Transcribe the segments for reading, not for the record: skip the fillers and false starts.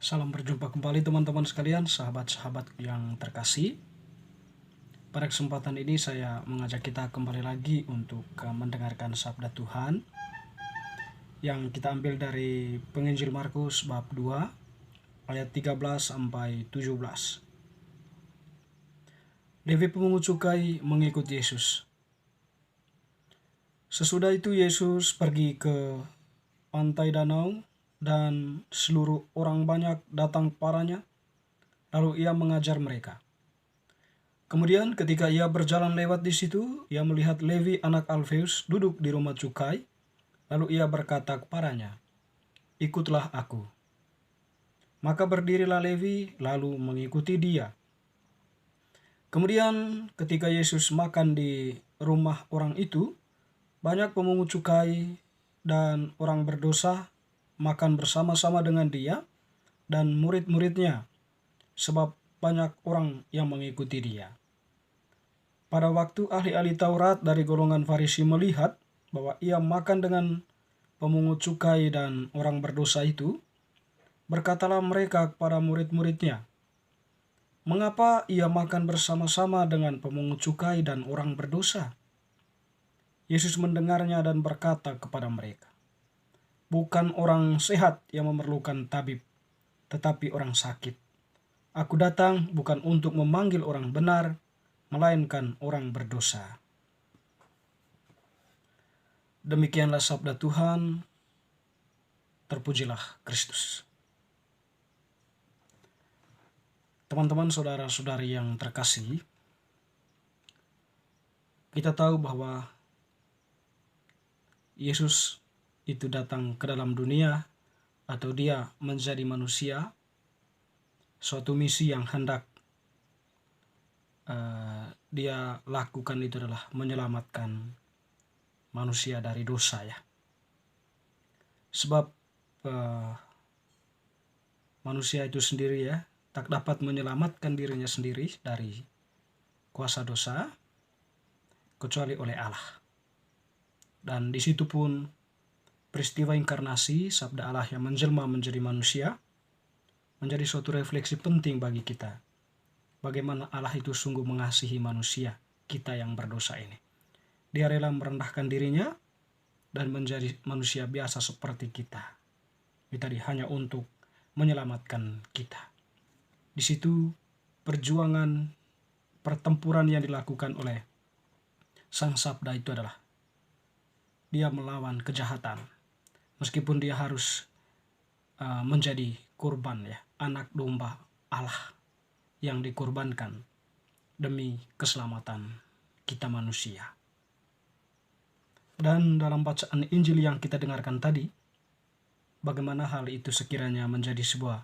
Salam berjumpa kembali teman-teman sekalian, sahabat-sahabat yang terkasih. Pada kesempatan ini saya mengajak kita kembali lagi untuk mendengarkan sabda Tuhan yang kita ambil dari Penginjil Markus bab 2 ayat 13 sampai 17. Levi pemungut cukai mengikut Yesus. Sesudah itu Yesus pergi ke pantai danau dan seluruh orang banyak datang kepadanya, lalu ia mengajar mereka. Kemudian ketika ia berjalan lewat di situ, ia melihat Levi anak Alfeus duduk di rumah cukai, lalu ia berkata kepadanya, "Ikutlah aku." Maka berdirilah Levi lalu mengikuti dia. Kemudian ketika Yesus makan di rumah orang itu, banyak pemungut cukai dan orang berdosa makan bersama-sama dengan dia dan murid-muridnya, sebab banyak orang yang mengikuti dia. Pada waktu ahli-ahli Taurat dari golongan Farisi melihat bahwa ia makan dengan pemungut cukai dan orang berdosa itu, berkatalah mereka kepada murid-muridnya, "Mengapa ia makan bersama-sama dengan pemungut cukai dan orang berdosa?" Yesus mendengarnya dan berkata kepada mereka, "Bukan orang sehat yang memerlukan tabib, tetapi orang sakit. Aku datang bukan untuk memanggil orang benar, melainkan orang berdosa." Demikianlah sabda Tuhan, terpujilah Kristus. Teman-teman, saudara-saudari yang terkasih, kita tahu bahwa Yesus itu datang ke dalam dunia atau dia menjadi manusia, suatu misi yang hendak dia lakukan itu adalah menyelamatkan manusia dari dosa ya. Sebab manusia itu sendiri ya tak dapat menyelamatkan dirinya sendiri dari kuasa dosa kecuali oleh Allah. Dan di situ pun peristiwa inkarnasi sabda Allah yang menjelma menjadi manusia menjadi suatu refleksi penting bagi kita. Bagaimana Allah itu sungguh mengasihi manusia, kita yang berdosa ini. Dia rela merendahkan dirinya dan menjadi manusia biasa seperti kita. Itu hanya untuk menyelamatkan kita. Di situ perjuangan, pertempuran yang dilakukan oleh Sang Sabda itu adalah dia melawan kejahatan. Meskipun dia harus menjadi kurban ya, anak domba Allah yang dikorbankan demi keselamatan kita manusia. Dan dalam bacaan Injil yang kita dengarkan tadi, bagaimana hal itu sekiranya menjadi sebuah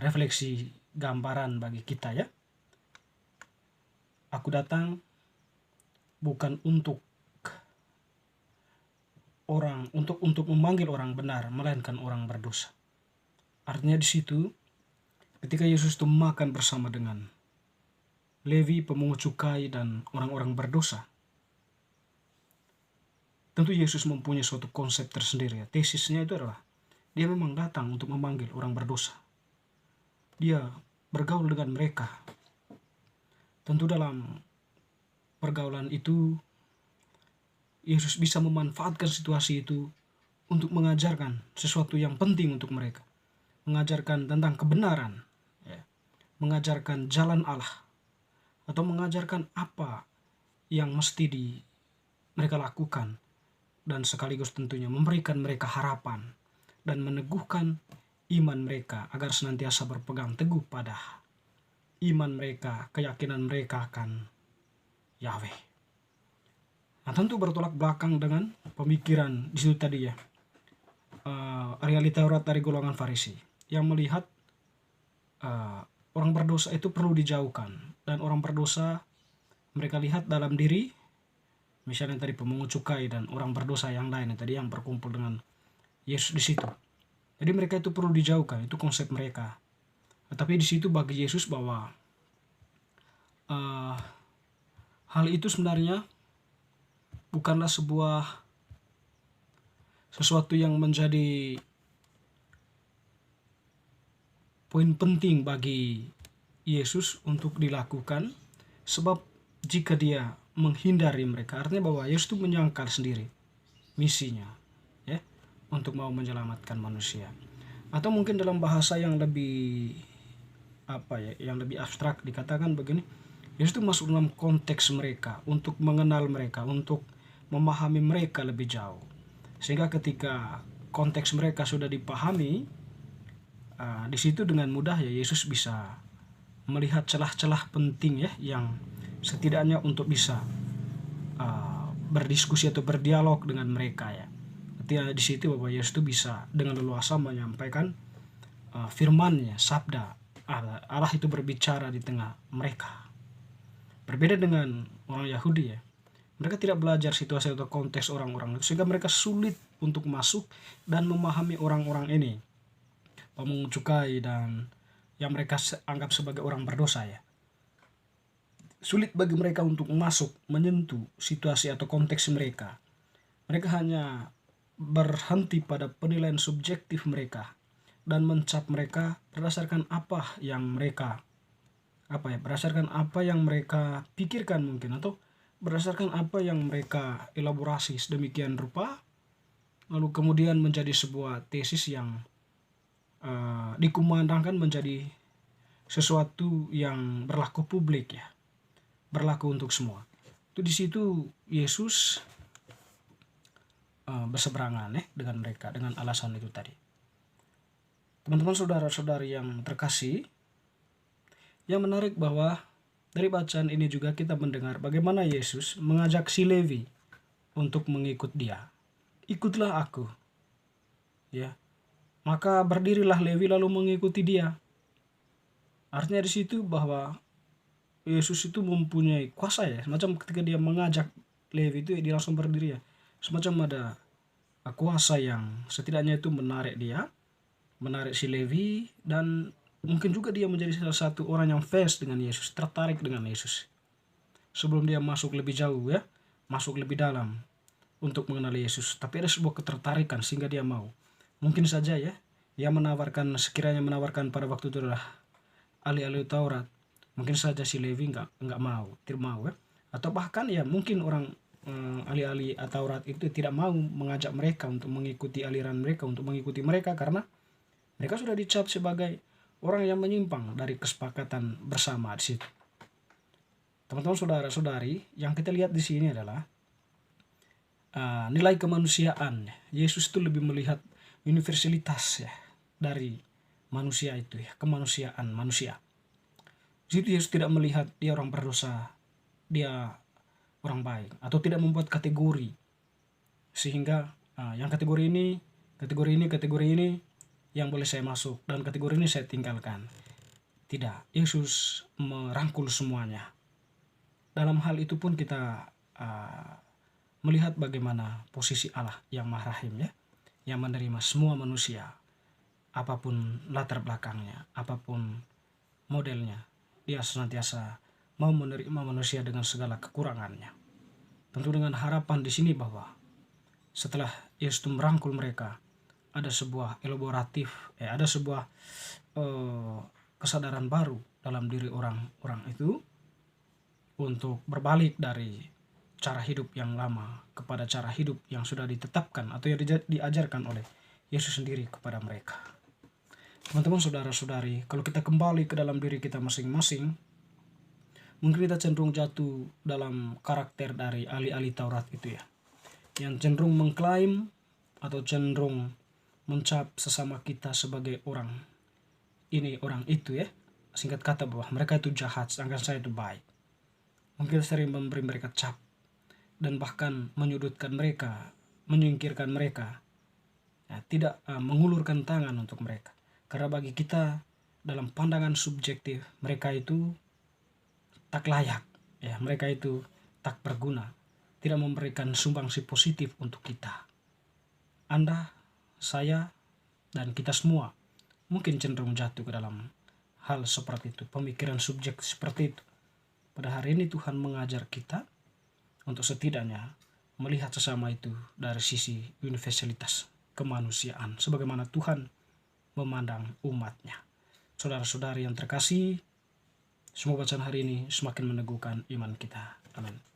refleksi gambaran bagi kita ya. Aku datang bukan untuk memanggil orang benar, melainkan orang berdosa. Artinya di situ ketika Yesus itu makan bersama dengan Levi, pemungut cukai, dan orang-orang berdosa, tentu Yesus mempunyai suatu konsep tersendiri ya. Tesisnya itu adalah dia memang datang untuk memanggil orang berdosa. Dia bergaul dengan mereka. Tentu dalam pergaulan itu Yesus bisa memanfaatkan situasi itu untuk mengajarkan sesuatu yang penting untuk mereka. Mengajarkan tentang kebenaran, ya. Mengajarkan jalan Allah, atau mengajarkan apa yang mesti mereka lakukan, dan sekaligus tentunya memberikan mereka harapan dan meneguhkan iman mereka agar senantiasa berpegang teguh pada iman mereka, keyakinan mereka akan Yahweh. Nah, tentu bertolak belakang dengan pemikiran di situ tadi ya, realita Taurat dari golongan Farisi yang melihat orang berdosa itu perlu dijauhkan, dan orang berdosa mereka lihat dalam diri, misalnya tadi pemungut cukai dan orang berdosa yang lain yang tadi yang berkumpul dengan Yesus di situ. Jadi mereka itu perlu dijauhkan, itu konsep mereka. Tetapi di situ bagi Yesus bahwa hal itu sebenarnya bukanlah sesuatu yang menjadi poin penting bagi Yesus untuk dilakukan, sebab jika dia menghindari mereka, artinya bahwa Yesus itu menyangkal sendiri misinya, ya, untuk mau menyelamatkan manusia. Atau mungkin dalam bahasa yang lebih yang lebih abstrak dikatakan begini, Yesus itu masuk dalam konteks mereka, untuk mengenal mereka, untuk memahami mereka lebih jauh. Sehingga ketika konteks mereka sudah dipahami, di situ dengan mudah ya Yesus bisa melihat celah-celah penting ya, yang setidaknya untuk bisa berdiskusi atau berdialog dengan mereka ya. Artinya di situ bahwa Yesus itu bisa dengan leluasa menyampaikan firman-Nya, sabda Allah itu berbicara di tengah mereka. Berbeda dengan orang Yahudi ya. Mereka tidak belajar situasi atau konteks orang-orang itu, sehingga mereka sulit untuk masuk dan memahami orang-orang ini, pemungut cukai dan yang mereka anggap sebagai orang berdosa ya. Sulit bagi mereka untuk masuk, menyentuh situasi atau konteks mereka. Mereka hanya berhenti pada penilaian subjektif mereka dan mencap mereka berdasarkan berdasarkan apa yang mereka pikirkan mungkin, atau berdasarkan apa yang mereka elaborasi sedemikian rupa, lalu kemudian menjadi sebuah tesis yang dikumandangkan menjadi sesuatu yang berlaku publik ya, berlaku untuk semua. Itu di situ Yesus berseberangan dengan mereka dengan alasan itu tadi. Teman-teman saudara-saudari yang terkasih, yang menarik bahwa dari bacaan ini juga kita mendengar bagaimana Yesus mengajak si Levi untuk mengikut dia. Ikutlah aku. Ya. Maka berdirilah Levi lalu mengikuti dia. Artinya di situ bahwa Yesus itu mempunyai kuasa ya. Semacam ketika dia mengajak Levi itu dia langsung berdiri ya. Semacam ada kuasa yang setidaknya itu menarik si Levi, dan mungkin juga dia menjadi salah satu orang yang fans dengan Yesus, tertarik dengan Yesus. Sebelum dia masuk lebih jauh ya, masuk lebih dalam untuk mengenali Yesus. Tapi ada sebuah ketertarikan sehingga dia mau. Mungkin saja ya, dia sekiranya menawarkan pada waktu itu adalah ahli-ahli Taurat. Mungkin saja si Levi tidak mau ya. Atau bahkan ya mungkin orang ahli-ahli Taurat itu tidak mau mengajak mereka untuk mengikuti aliran mereka, untuk mengikuti mereka, karena mereka sudah dicap sebagai orang yang menyimpang dari kesepakatan bersama di situ. Teman-teman saudara-saudari, yang kita lihat di sini adalah nilai kemanusiaan. Yesus itu lebih melihat universalitas ya dari manusia itu ya, kemanusiaan manusia. Di situ Yesus tidak melihat dia orang berdosa, dia orang baik, atau tidak membuat kategori sehingga yang kategori ini yang boleh saya masuk dan kategori ini saya tinggalkan. Tidak, Yesus merangkul semuanya. Dalam hal itu pun kita melihat bagaimana posisi Allah yang Maha Rahim ya, yang menerima semua manusia, apapun latar belakangnya, apapun modelnya, dia senantiasa mau menerima manusia dengan segala kekurangannya. Tentu dengan harapan di sini bahwa setelah Yesus merangkul mereka, ada sebuah ada sebuah kesadaran baru dalam diri orang-orang itu untuk berbalik dari cara hidup yang lama kepada cara hidup yang sudah ditetapkan atau yang diajarkan oleh Yesus sendiri kepada mereka. Teman-teman saudara-saudari, kalau kita kembali ke dalam diri kita masing-masing, mungkin kita cenderung jatuh dalam karakter dari ahli-ahli Taurat itu ya, yang cenderung mengklaim atau cenderung mencap sesama kita sebagai orang ini, orang itu ya. Singkat kata bahwa mereka itu jahat, sedangkan saya itu baik. Mungkin sering memberi mereka cap dan bahkan menyudutkan mereka, menyingkirkan mereka, ya, tidak mengulurkan tangan untuk mereka. Karena bagi kita dalam pandangan subjektif mereka itu tak layak, ya, mereka itu tak berguna, tidak memberikan sumbangsi positif untuk kita. Anda, saya, dan kita semua mungkin cenderung jatuh ke dalam hal seperti itu, pemikiran subjektif seperti itu. Pada hari ini Tuhan mengajar kita untuk setidaknya melihat sesama itu dari sisi universalitas kemanusiaan, sebagaimana Tuhan memandang umatnya. Saudara-saudari yang terkasih, semoga bacaan hari ini semakin meneguhkan iman kita. Amin.